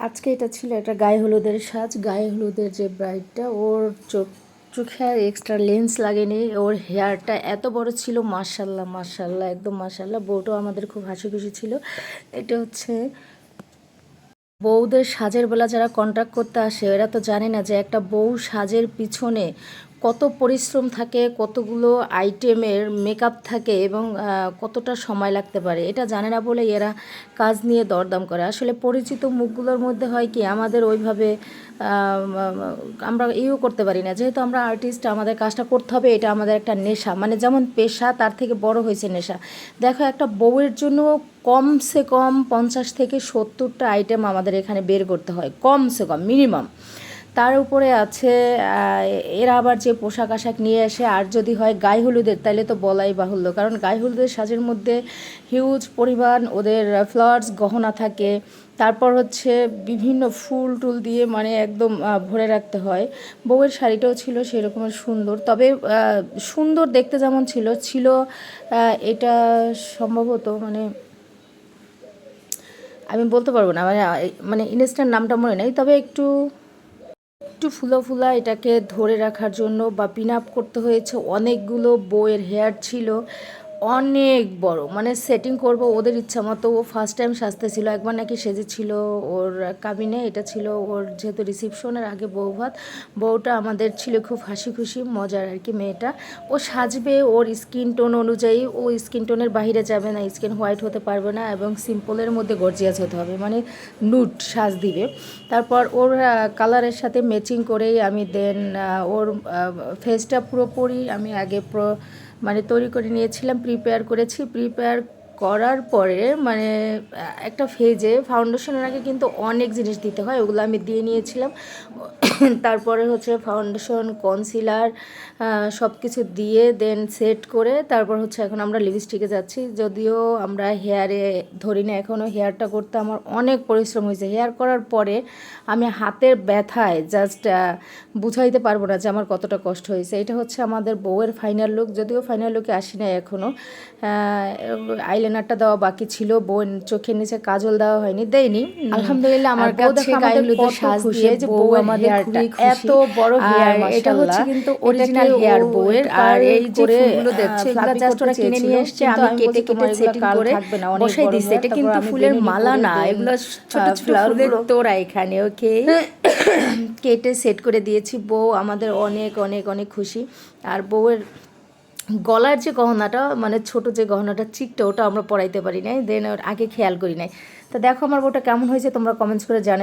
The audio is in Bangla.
আজকে এটা ছিল একটা গায়ে হলুদের সাজ। গায়ে হলুদের যে ব্রাইডটা, ওর চোখে আর এক্সট্রা লেন্স লাগেনি। ওর হেয়ারটা এত বড় ছিল, মাশাল্লাহ মাশাল্লাহ, একদম মাশাল্লাহ। বউটাও আমাদের খুব হাসি খুশি ছিল। এটা হচ্ছে বউদের সাজের বেলা যারা কন্ট্রাক্ট করতে আসে, এরা তো জানে না যে একটা বউ সাজের পিছনে কত পরিশ্রম থাকে, কতগুলো আইটেমের মেকআপ থাকে এবং কতটা সময় লাগতে পারে। এটা জানে না বলে এরা কাজ নিয়ে দরদাম করে। আসলে পরিচিত মুখগুলোর মধ্যে হয় কি, আমাদের ওইভাবে আমরা করতে পারি না। যেহেতু আমরা আর্টিস্ট, আমাদের কাজটা করতে হবে, এটা আমাদের একটা নেশা। মানে যেমন পেশা, তার থেকে বড় হয়েছে নেশা। দেখো, একটা বউয়ের জন্য কমসে কম 50 থেকে 70টা আইটেম আমাদের এখানে বের করতে হয়, কমসে কম মিনিমাম। তার উপরে আছে এরা আবার যে পোশাক আশাক নিয়ে আসে, আর যদি হয় গায়ে হলুদের, তাহলে তো বলাই বাহুল্য। কারণ গায়ে হলুদের সাজের মধ্যে হিউজ পরিমাণ ওদের ফ্লাওয়ার্স গহনা থাকে। তারপর হচ্ছে বিভিন্ন ফুল টুল দিয়ে মানে একদম ভরে রাখতে হয়। বউয়ের শাড়িটাও ছিল সেই রকমের সুন্দর। তবে সুন্দর দেখতে যেমন ছিল এটা সম্ভবত মানে আমি বলতে পারবো না, মানে ইনস্ট্যান্ট নামটা মনে নেই। তবে একটু একটু ফুলো ফুলা, এটাকে ধরে রাখার জন্য বা পিন আপ করতে হয়েছে। অনেকগুলো বউয়ের হেয়ার ছিল, অনেক বড়, মানে সেটিং করব ওদের ইচ্ছা মতো। ও ফার্স্ট টাইম সাজতেছিল, একবার নাকি সেজেছিল ওর কাবিনে। এটা ছিল ওর যেহেতু রিসেপশনের আগে বউ ভাত। বউটা আমাদের ছিল খুব হাসি খুশি মজার আর কি মেয়েটা। ও সাজবে ওর স্কিন টোন অনুযায়ী, ও স্কিন টোনের বাইরে যাবে না, স্কিন হোয়াইট হতে পারবে না এবং সিম্পলের মধ্যে গর্জিয়াস হতে হবে, মানে নুড সাজ দিবে। তারপর ওর কালারের সাথে ম্যাচিং করেই আমি দেন ওর ফেসটা পুরোপুরি আমি আগে মানে তৈরি করে নিয়েছিলাম, প্রিপেয়ার করেছি। প্রিপেয়ার করার পরে মানে একটা ফেজে ফাউন্ডেশনের আগে কিন্তু অনেক জিনিস দিতে হয়, ওগুলো আমি দিয়ে নিয়েছিলাম। তারপরে হচ্ছে ফাউন্ডেশন, কনসিলার সব কিছু দিয়ে দেন সেট করে তারপর হচ্ছে এখন আমরা লিপস্টিকে যাচ্ছি। যদিও আমরা হেয়ারে ধরি না এখনও, হেয়ারটা করতে আমার অনেক পরিশ্রম হয়েছে। হেয়ার করার পরে আমি হাতের ব্যথায় জাস্ট বুঝাইতে পারবো না যে আমার কতটা কষ্ট হয়েছে। এটা হচ্ছে আমাদের বউয়ের ফাইনাল লুক। যদিও ফাইনাল লুকে আসি নাই এখনও, আইলাইনারটা দেওয়া বাকি ছিল, বউয়ের চোখের নিচে কাজল দেওয়া হয়নি, দেয়নি। আলহামদুলিল্লাহ আমার কাছে গায়ে হলুদের সাজ দিয়ে যে বউ আমাদের এত বড় হেয়ার, এটা হচ্ছে কিন্তু অরিজিনাল হেয়ার বউয়ের। আর এই যে ফুলগুলো দেখছো, এগুলো জাস্ট ওরা কিনে নিয়ে এসছে, আমি কেটে কেটে সেটিং করে বসাই দিচ্ছি। এটা কিন্তু ফুলের মালা না, এগুলো ছোট ছোট ফুলের তোড়া এখানে। ওকে, কেটে সেট করে দিয়েছি। বউ আমাদের অনেক অনেক অনেক খুশি। আর বউয়ের গলার যে গহনাটা, মানে ছোট যে গহনাটা চিকটা, ওটা আমরা পরাইতে পারি নাই, দেন ওর আগে খেয়াল করি নাই। তো দেখো আমার বউটা কেমন হয়েছে, তোমরা কমেন্টস করে জানাই।